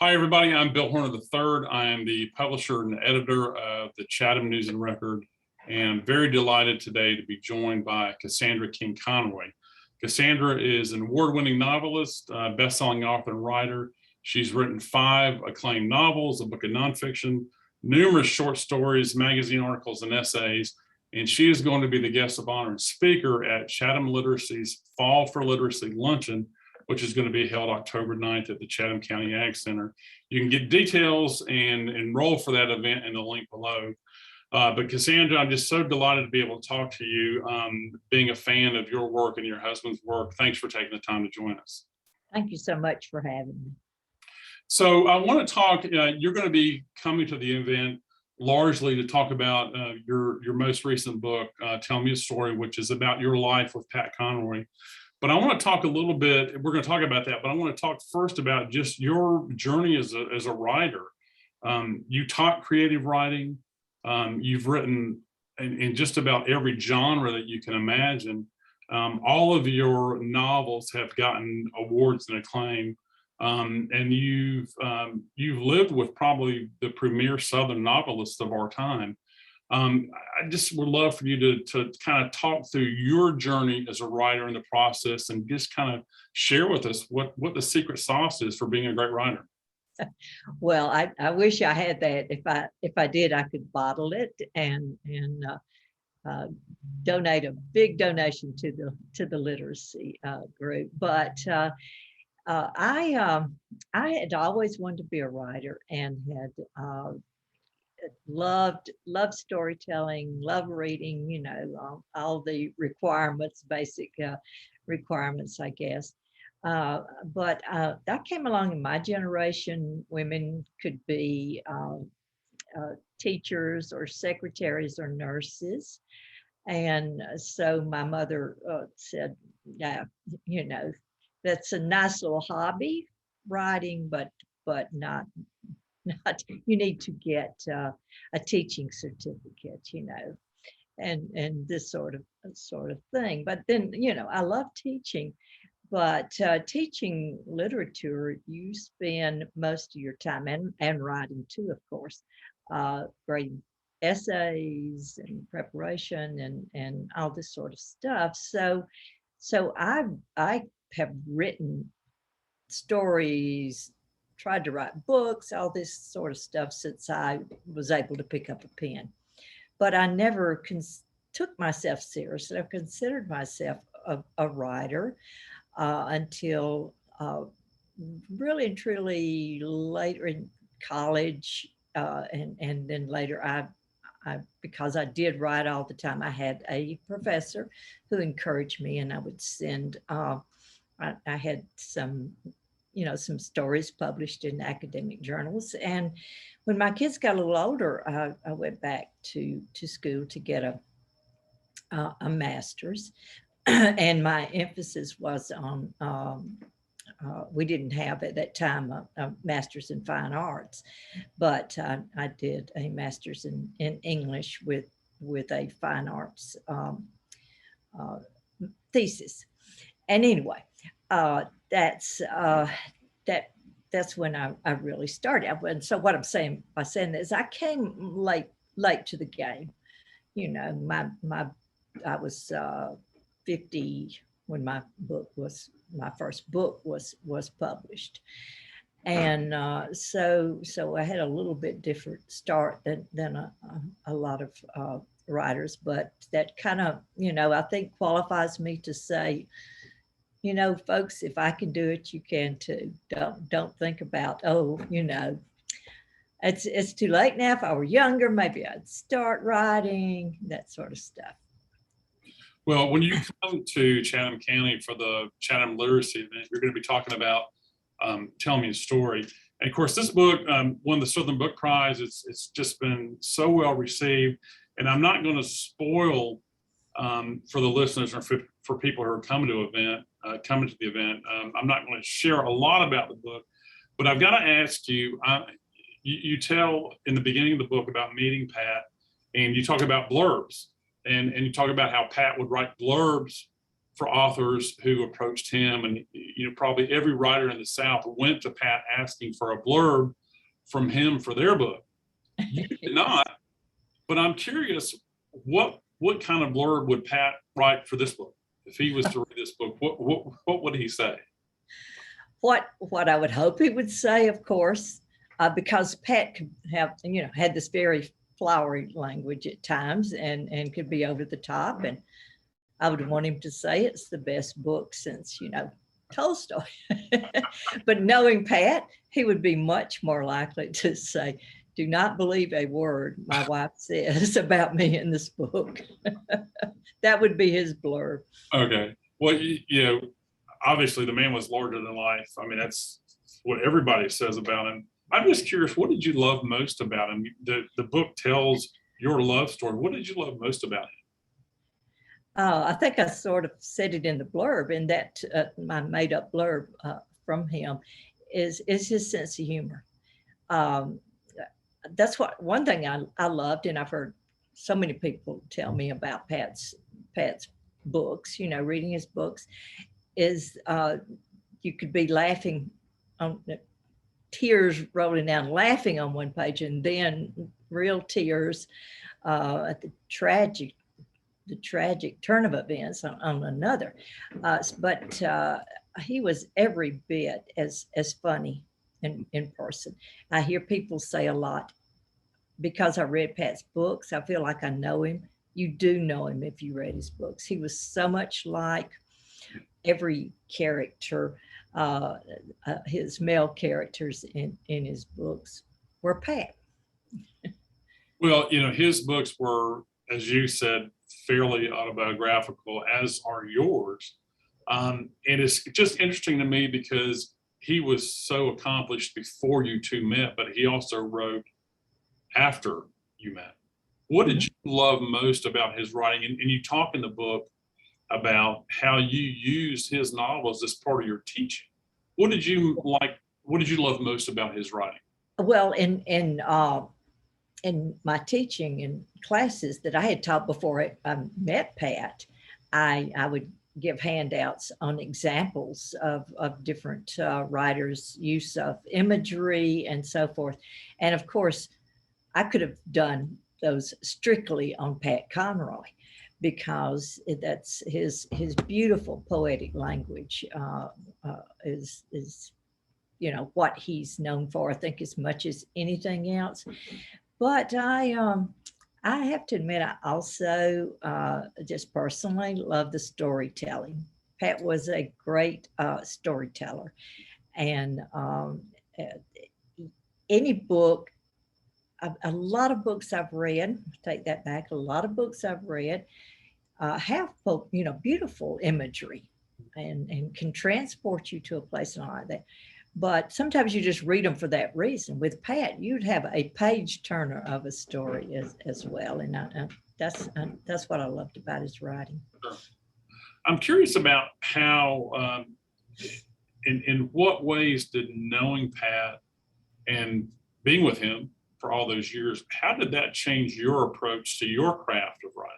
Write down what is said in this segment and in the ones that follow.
Hi, everybody. I'm Bill Horner III. I am the publisher and editor of the Chatham News and Record, and I'm very delighted today to be joined by Cassandra King Conroy. Cassandra is an award-winning novelist, best-selling author and writer. She's written 5 acclaimed novels, a book of nonfiction, numerous short stories, magazine articles, and essays, and she is going to be the guest of honor and speaker at Chatham Literacy's Fall for Literacy Luncheon, which is going to be held October 9th at the Chatham County Ag Center. You can get details and enroll for that event in the link below. But Cassandra, I'm just so delighted to be able to talk to you, being a fan of your work and your husband's work. Thanks for taking the time to join us. Thank you so much for having me. So I want to talk, you're going to be coming to the event largely to talk about your most recent book, Tell Me a Story, which is about your life with Pat Conroy. But I want to talk a little bit, we're going to talk about that, but I want to talk first about just your journey as a writer. You taught creative writing. You've written in just about every genre that you can imagine. All of your novels have gotten awards and acclaim. And you've lived with probably the premier Southern novelist of our time. I just would love for you to kind of talk through your journey as a writer in the process and just kind of share with us what the secret sauce is for being a great writer. Well, I wish I had that. If I did, I could bottle it and donate a big donation to the literacy group. But I had always wanted to be a writer and had loved storytelling, love reading, you know, all the requirements, basic requirements, I guess. But that came along in my generation. Women could be teachers or secretaries or nurses. And so my mother said, yeah, you know, that's a nice little hobby, writing, but not, you need to get a teaching certificate, you know, and this sort of thing. But then, you know, I love teaching, but teaching literature, you spend most of your time, and writing too, of course, grading essays and preparation and all this sort of stuff. So I have written stories, tried to write books, all this sort of stuff since I was able to pick up a pen. But I never took myself seriously. I considered myself a writer until really and truly later in college. And then later I because I did write all the time, I had a professor who encouraged me, and I would send, I had some, you know, some stories published in academic journals. And when my kids got a little older, I went back to school to get a master's. And my emphasis was on, we didn't have at that time a master's in fine arts, but I did a master's in English with a fine arts thesis. And anyway, that's when I really started. And so what I'm saying by saying that is I came late to the game. You know, I was 50 when my first book was published. And so I had a little bit different start than a lot of writers, but that kind of, you know, I think qualifies me to say, you know, folks, if I can do it, you can too. Don't think about, oh, you know, it's too late now. If I were younger, maybe I'd start writing, that sort of stuff. Well, when you come to Chatham County for the Chatham Literacy event, you're going to be talking about Tell Me a Story. And of course, this book won the Southern Book Prize. It's just been so well received. And I'm not going to spoil for the listeners or for people who are coming to the event. I'm not going to share a lot about the book, but I've got to ask you, you tell in the beginning of the book about meeting Pat, and you talk about blurbs. And you talk about how Pat would write blurbs for authors who approached him, and probably every writer in the South went to Pat asking for a blurb from him for their book. You did not, but I'm curious, what kind of blurb would Pat write for this book? If he was to read this book, what would he say? What I would hope he would say, of course, because Pat could have, had this very flowery language at times and could be over the top. And I would want him to say it's the best book since, Tolstoy. But knowing Pat, he would be much more likely to say, do not believe a word my wife says about me in this book. That would be his blurb. Okay. Well, obviously the man was larger than life. I mean, that's what everybody says about him. I'm just curious, what did you love most about him? The book tells your love story. What did you love most about him? I think I sort of said it in the blurb, and that my made up blurb from him is his sense of humor. That's one thing I loved, and I've heard so many people tell me about Pat's books, reading his books, is you could be laughing on tears rolling down, laughing on one page, and then real tears at the tragic turn of events on another. But he was every bit as funny in person. I hear people say a lot, because I read Pat's books, I feel like I know him. You do know him if you read his books. He was so much like every character, his male characters in his books were Pat. Well, his books were, as you said, fairly autobiographical, as are yours. And it's just interesting to me because he was so accomplished before you two met, but he also wrote after you met. What did you love most about his writing? And you talk in the book about how you used his novels as part of your teaching. What did you like? What did you love most about his writing? Well, in my teaching in classes that I had taught before I met Pat, I would give handouts on examples of different writers' use of imagery and so forth. And of course, I could have done those strictly on Pat Conroy, because that's his beautiful poetic language is what he's known for, I think, as much as anything else. But I have to admit, I also just personally love the storytelling. Pat was a great storyteller, and any book, a lot of books I've read, take that back, a lot of books I've read have beautiful imagery and can transport you to a place and all like that. But sometimes you just read them for that reason. With Pat, you'd have a page turner of a story as well, and that's what I loved about his writing. I'm curious about how, in what ways did knowing Pat and being with him for all those years, how did that change your approach to your craft of writing?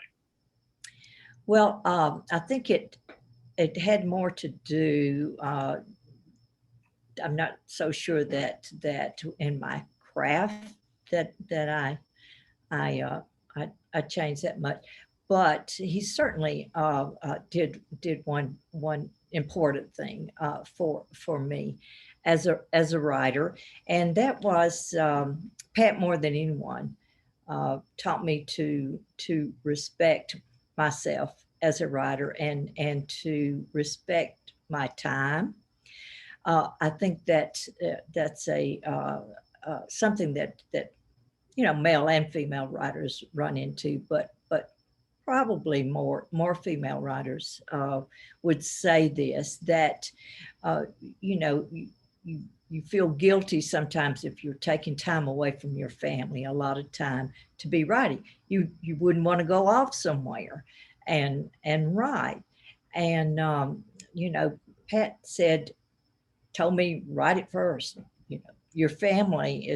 Well, I think it had more to do. I'm not so sure that in my craft that I changed that much, but he certainly did one important thing for me as a writer, and that was Pat, more than anyone, taught me to respect myself as a writer and to respect my time. I think that that's something that male and female writers run into, but probably more female writers would say this, that you feel guilty sometimes if you're taking time away from your family, a lot of time to be writing. You wouldn't want to go off somewhere and write. And Pat told me, write it first. Your family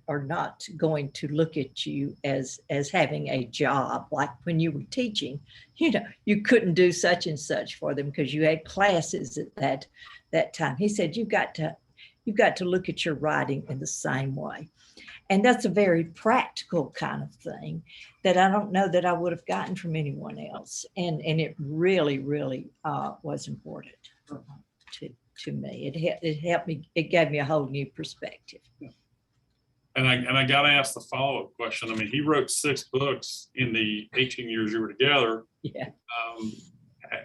are not going to look at you as having a job. Like when you were teaching, you couldn't do such and such for them because you had classes at that time. He said you've got to look at your writing in the same way. And that's a very practical kind of thing that I don't know that I would have gotten from anyone else. And it really, really was important to me. It helped me. It gave me a whole new perspective. And I got to ask the follow-up question. I mean, he wrote 6 books in the 18 years you were together. Yeah.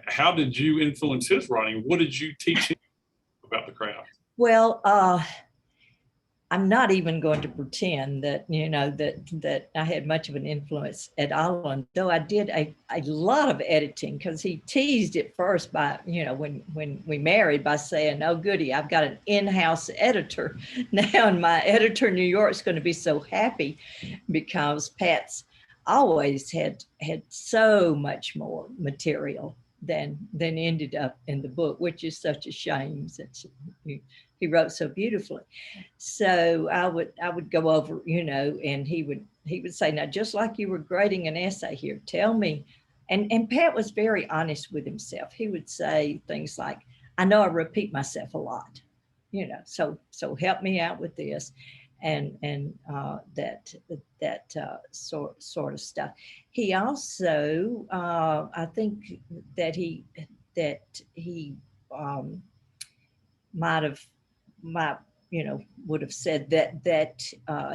How did you influence his writing? What did you teach him about the craft? Well, I'm not even going to pretend that, that I had much of an influence at all, though I did a lot of editing, because he teased it first by, when we married, by saying, oh, goody, I've got an in-house editor now, and my editor in New York is going to be so happy because Pat's always had so much more material than ended up in the book, which is such a shame since he wrote so beautifully. So I would go over, and he would say, now, just like you were grading an essay here, tell me. And Pat was very honest with himself. He would say things like, I know I repeat myself a lot, so help me out with this. And that sort of stuff. He also, I think that he would have said that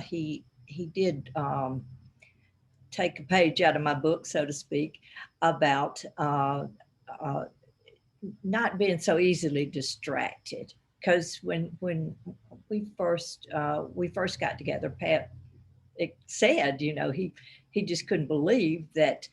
he did take a page out of my book, so to speak, about not being so easily distracted. Because when we first got together, Pat said, he just couldn't believe that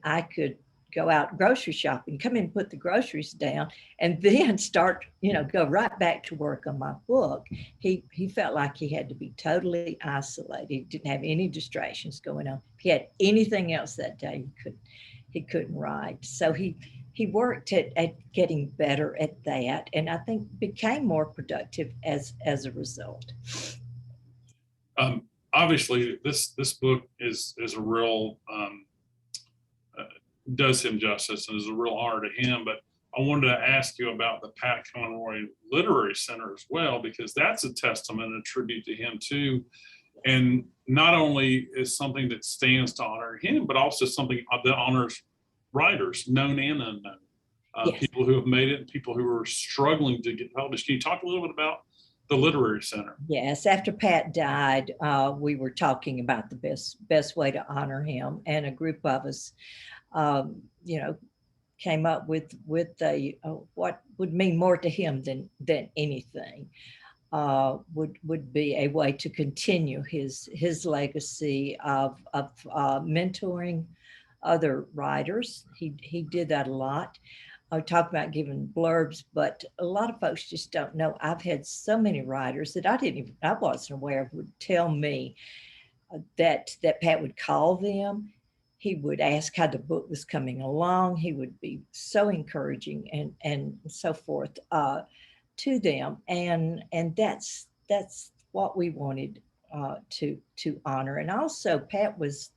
I could go out grocery shopping, come in, put the groceries down, and then start, go right back to work on my book. He felt like he had to be totally isolated. He didn't have any distractions going on. If he had anything else that day, he couldn't write. So he worked at getting better at that, and I think became more productive as a result. Obviously, this book is a real does him justice and is a real honor to him. But I wanted to ask you about the Pat Conroy Literary Center as well, because that's a testament and a tribute to him too. And not only is something that stands to honor him, but also something that honors writers, known and unknown, Yes. People who have made it and people who are struggling to get published. Can you talk a little bit about the Literary Center? Yes, after Pat died, we were talking about the best way to honor him, and a group of us, came up with a what would mean more to him than anything. Would be a way to continue his legacy of mentoring other writers. He did that a lot. I talk about giving blurbs, but a lot of folks just don't know. I've had so many writers that I wasn't aware of would tell me that Pat would call them. He would ask how the book was coming along. He would be so encouraging and so forth to them, and that's what we wanted to honor. And also, Pat was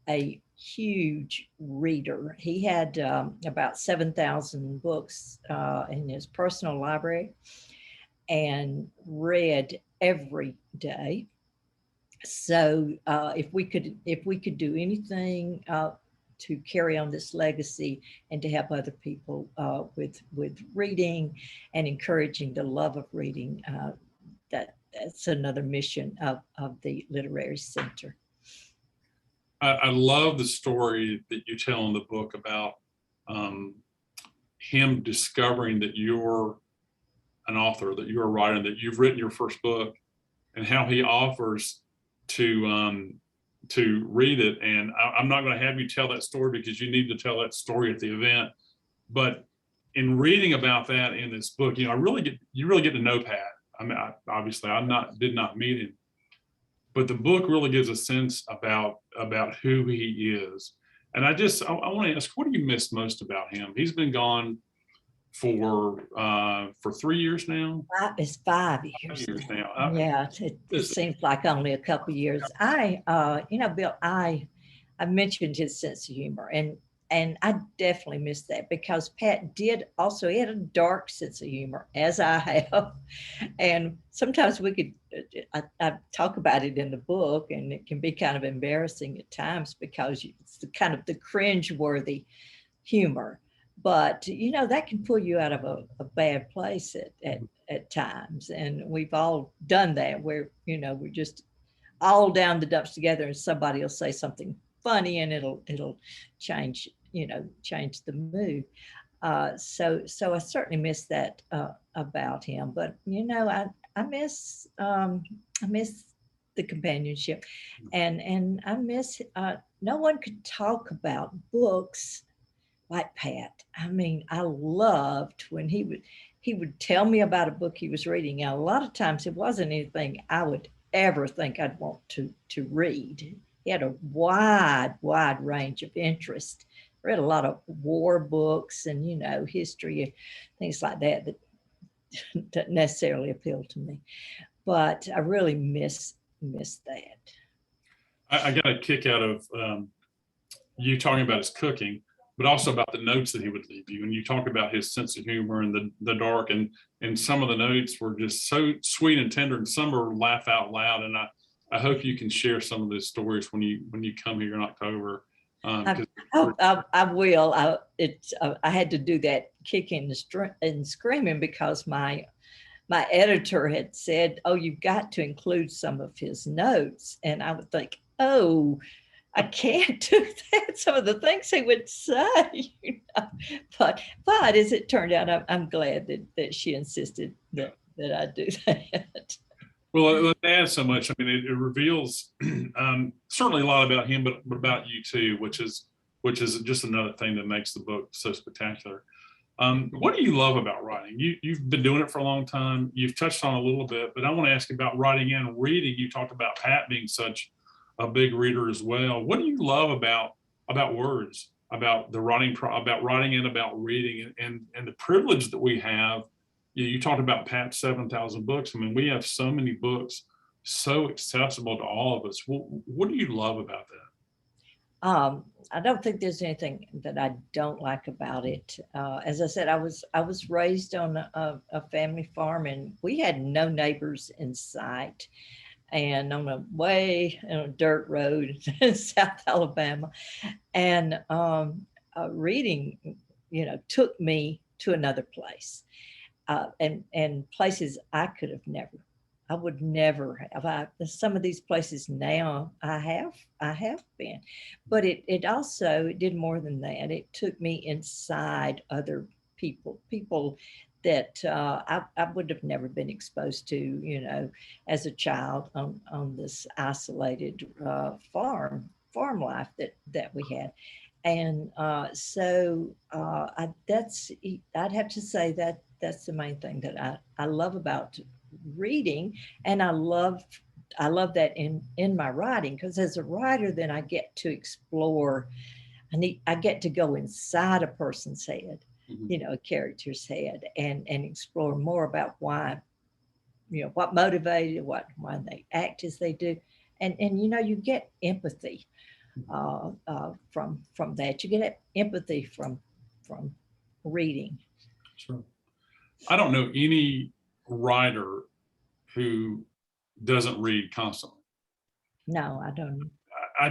a huge reader. He had about 7,000 books in his personal library, and read every day. So if we could do anything to carry on this legacy and to help other people with reading and encouraging the love of reading, that's another mission of the Literary Center. I love the story that you tell in the book about him discovering that you're an author, that you're a writer, that you've written your first book, and how he offers to read it. And I'm not going to have you tell that story because you need to tell that story at the event. But in reading about that in this book, you really get to know Pat. I mean, obviously, did not meet him, but the book really gives a sense about who he is. And I want to ask, what do you miss most about him? He's been gone for 3 years now. It's 5 5 years. years now. Yeah, it seems like only a couple years. Bill, I mentioned his sense of humor, and I definitely miss that because Pat did also, he had a dark sense of humor, as I have. And sometimes we could, I talk about it in the book, and it can be kind of embarrassing at times because it's the kind of the cringe-worthy humor. But that can pull you out of a bad place at times, and we've all done that where we're just all down the dumps together, and somebody will say something funny, and it'll change change the mood. So I certainly miss that about him. But I miss the companionship, and I miss no one could talk about books like Pat. I mean, I loved when he would tell me about a book he was reading. And a lot of times it wasn't anything I would ever think I'd want to read. He had a wide range of interest. Read a lot of war books and history, things like that that necessarily appeal to me. But I really miss that. I got a kick out of you talking about his cooking, but also about the notes that he would leave you. And you talk about his sense of humor and the dark, and some of the notes were just so sweet and tender, and some are laugh out loud. And I hope you can share some of those stories when you come here in October. I will. I had to do that kicking and screaming because my editor had said, "Oh, you've got to include some of his notes," and I would think, "Oh, I can't do that." Some of the things he would say, but as it turned out, I'm glad that she insisted that I do that. Well, it adds so much. I mean, it reveals certainly a lot about him, but about you too, which is just another thing that makes the book so spectacular. What do you love about writing? You've been doing it for a long time. You've touched on a little bit, but I want to ask about writing and reading. You talked about Pat being such a big reader as well. What do you love about words, about the writing, about writing and about reading, and the privilege that we have? You talked about Pat's 7,000 books. I mean, we have so many books, so accessible to all of us. What do you love about that? I don't think there's anything that I don't like about it. As I said, I was raised on a family farm, and we had no neighbors in sight. And on a dirt road in South Alabama, and reading, took me to another place, and places I could have never. I would never have. Some of these places now I have been, but it also did more than that. It took me inside other people that I would have never been exposed to, as a child on this isolated farm life that we had. And I'd have to say that that's the main thing that I love about reading, and I love that in my writing, because as a writer, then I get to explore. I get to go inside a person's head, a character's head, and explore more about why, what motivated, why they act as they do, and you get empathy from that. You get empathy from reading. Sure. I don't know any writer who doesn't read constantly. No, I don't. I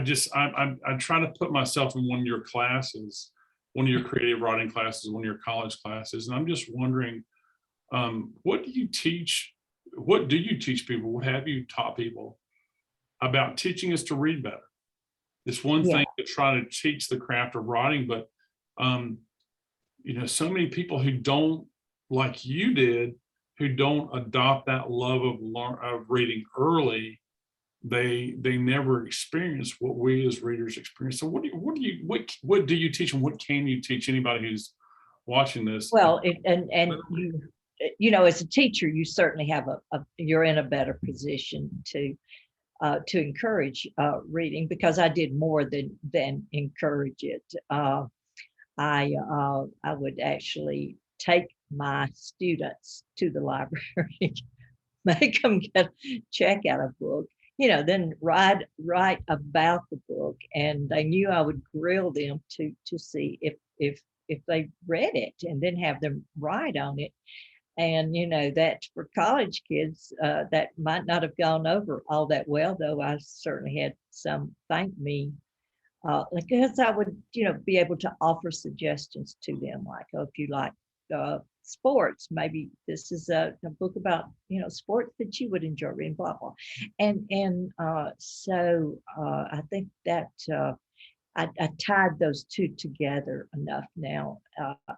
try to put myself in one of your classes, one of your creative writing classes, one of your college classes, and I'm just wondering, what do you teach? What do you teach people? What have you taught people about teaching us to read better? It's one thing to try to teach the craft of writing, but so many people who don't, like you did, who don't adopt that love of reading early, they never experience what we as readers experience. So what do you teach, and what can you teach anybody who's watching this? Well, as a teacher, you certainly have you're in a better position to encourage reading, because I did more than encourage it. I would actually take my students to the library, make them check out a book, then write about the book. And they knew I would grill them to see if they read it, and then have them write on it. And that for college kids, that might not have gone over all that well, though I certainly had some thank me, because I would be able to offer suggestions to them, like, oh, if you like sports, maybe this is a book about sports that you would enjoy reading, blah blah. So I think that I tied those two together enough now,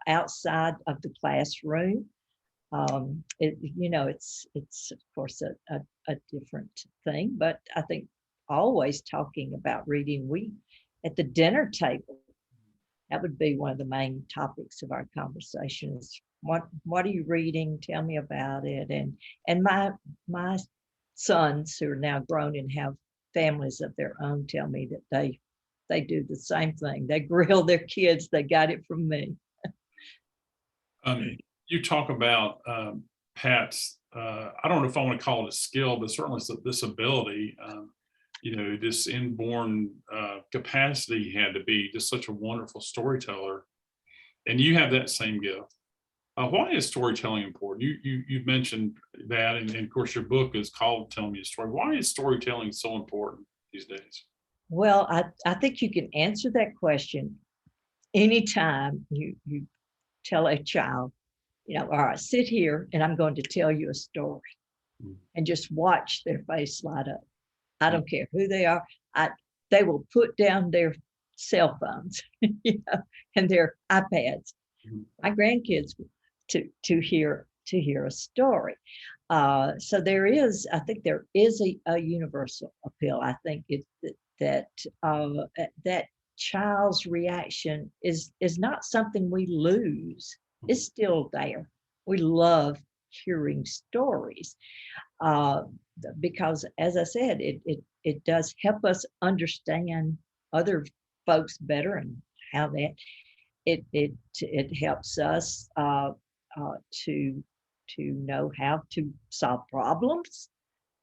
outside of the classroom. It's of course a different thing, but I think always talking about reading. We at the dinner table, that would be one of the main topics of our conversations. What are you reading? Tell me about it. And my sons, who are now grown and have families of their own, tell me that they do the same thing. They grill their kids. They got it from me. You talk about Pat's, I don't know if I want to call it a skill, but certainly this ability, this inborn capacity he had to be just such a wonderful storyteller. And you have that same gift. Why is storytelling important? You've mentioned that, and of course your book is called Tell Me a Story. Why is storytelling so important these days? Well, I think you can answer that question anytime you tell a child, all right, sit here and I'm going to tell you a story, and just watch their face light up. I don't care who they are. They will put down their cell phones, and their iPads. My grandkids to hear a story. So I think there is a universal appeal. I think that child's reaction is not something we lose. It's still there. We love hearing stories, because, as I said, it does help us understand other folks better, and how that it helps us to know how to solve problems.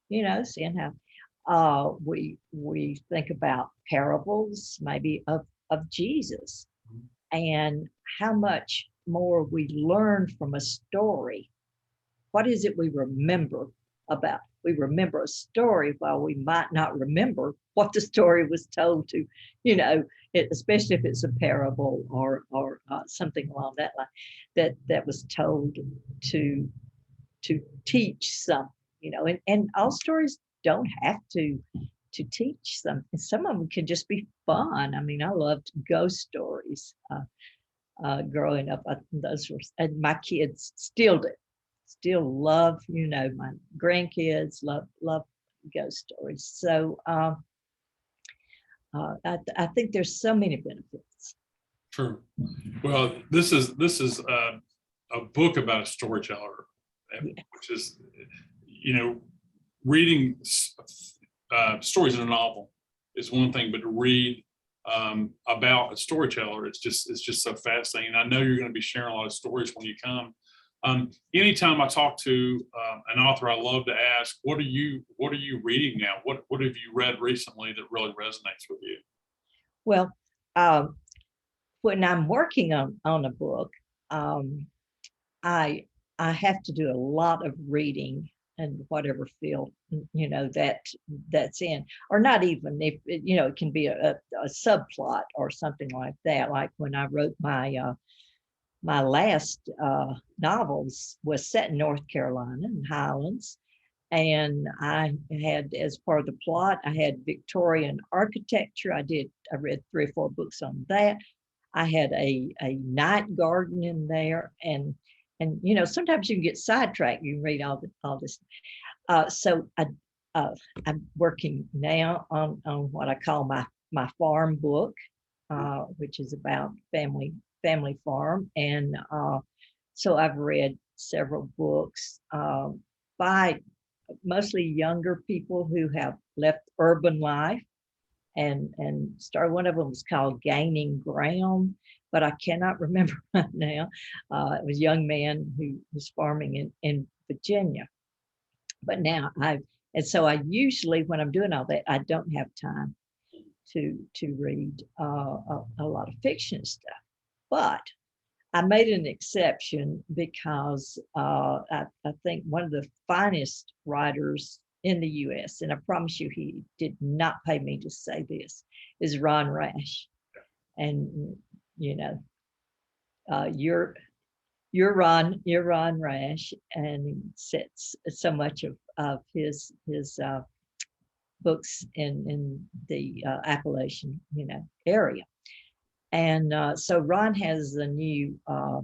Seeing how we think about parables, maybe of Jesus, and how much more we learn from a story. What is it we remember about? We remember a story, while we might not remember what the story was told to, especially if it's a parable or something along that line, that was told to teach something, and all stories don't have to teach something. Some of them can just be fun. I mean, I loved ghost stories growing up. Those were, and my kids still do. Still love, my grandkids love ghost stories. So I think there's so many benefits. Sure. Well, this is a book about a storyteller, which is, reading stories in a novel is one thing, but to read about a storyteller, it's just so fascinating. I know you're going to be sharing a lot of stories when you come. Anytime I talk to an author, I love to ask, what are you reading now? What have you read recently that really resonates with you? Well, when I'm working on a book, I have to do a lot of reading in whatever field that's in, or not even if it can be a subplot or something like that. Like when I wrote my last novels was set in North Carolina, in Highlands, and I had, as part of the plot, I had Victorian architecture. I read 3 or 4 books on that. I had a night garden in there, and sometimes you can get sidetracked. You can read all this. So I'm working now on what I call my farm book, which is about family farm. And so I've read several books by mostly younger people who have left urban life and started. One of them was called Gaining Ground, but I cannot remember right now. It was a young man who was farming in Virginia. But now and so I usually, when I'm doing all that, I don't have time to read a lot of fiction stuff. But I made an exception because I think one of the finest writers in the U.S., and I promise you he did not pay me to say this, is Ron Rash. And, you know, you're Ron Rash, and he sets so much of his books in the Appalachian, area. And so Ron has a new, I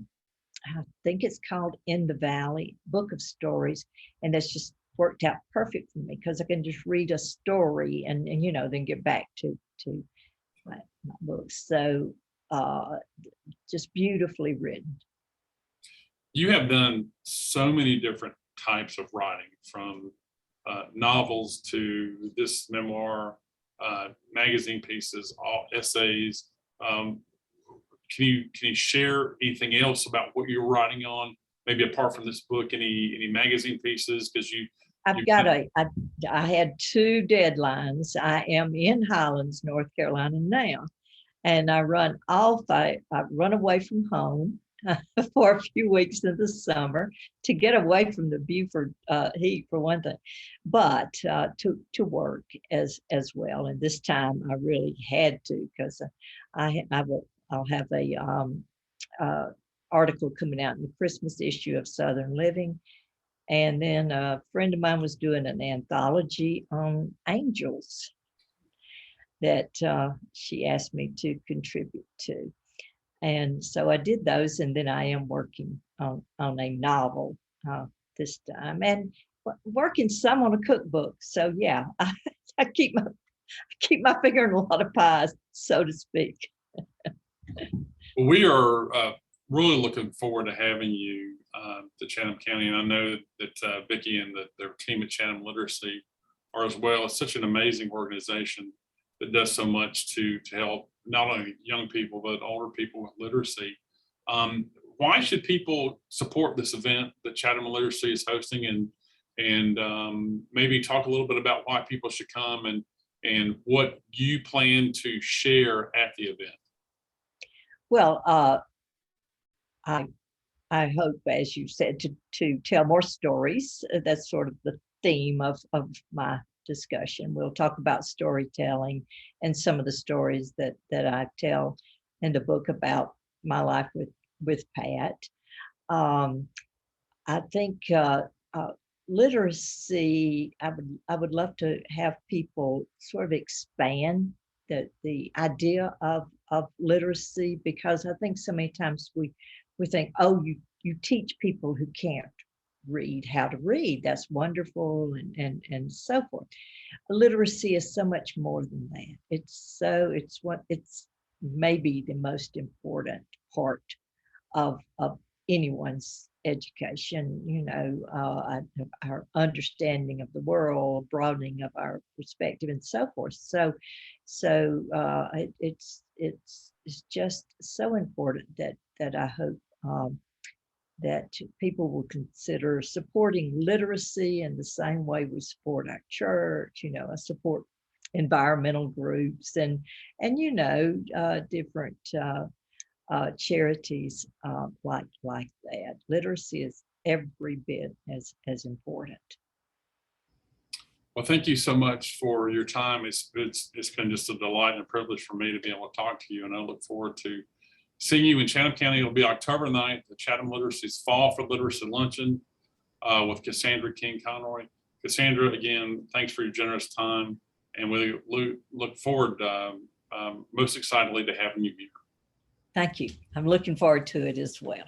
think it's called In the Valley, book of stories. And that's just worked out perfect for me because I can just read a story and then get back to my books. So just beautifully written. You have done so many different types of writing, from novels to this memoir, magazine pieces, all essays. Can you share anything else about what you're writing on? Maybe apart from this book, any magazine pieces? Because I had 2 deadlines. I am in Highlands, North Carolina now, and I run I run away from home for a few weeks in the summer to get away from the Beaufort heat, for one thing, but to work as well. And this time I really had to, because I'll have a article coming out in the Christmas issue of Southern Living. And then a friend of mine was doing an anthology on angels that she asked me to contribute to. And so I did those, and then I am working on a novel this time, and working some on a cookbook. So yeah, I keep my finger in a lot of pies, so to speak. Well, we are really looking forward to having you to Chatham County, and I know that Vicki and their team at Chatham Literacy are as well. It's such an amazing organization that does so much to help not only young people but older people with literacy. Why should people support this event that Chatham Literacy is hosting, and maybe talk a little bit about why people should come and what you plan to share at the event? Well, I hope, as you said, to tell more stories. That's sort of the theme of my discussion. We'll talk about storytelling and some of the stories that I tell in the book about my life with Pat. I think literacy, I would love to have people sort of expand the idea of literacy, because I think so many times we think, oh, you teach people who can't read how to read. That's wonderful, and so forth. Literacy is so much more than that. It's maybe the most important part of anyone's education, our understanding of the world, broadening of our perspective, and so forth. So it's just so important that I hope that people will consider supporting literacy in the same way we support our church, support environmental groups and different charities like that. Literacy is every bit as important. Well, thank you so much for your time. It's been just a delight and a privilege for me to be able to talk to you, and I look forward to seeing you in Chatham County. It'll be October 9th, the Chatham Literacy's Fall for Literacy Luncheon with Cassandra King Conroy. Cassandra, again, thanks for your generous time, and we look forward most excitedly to having you here. Thank you. I'm looking forward to it as well.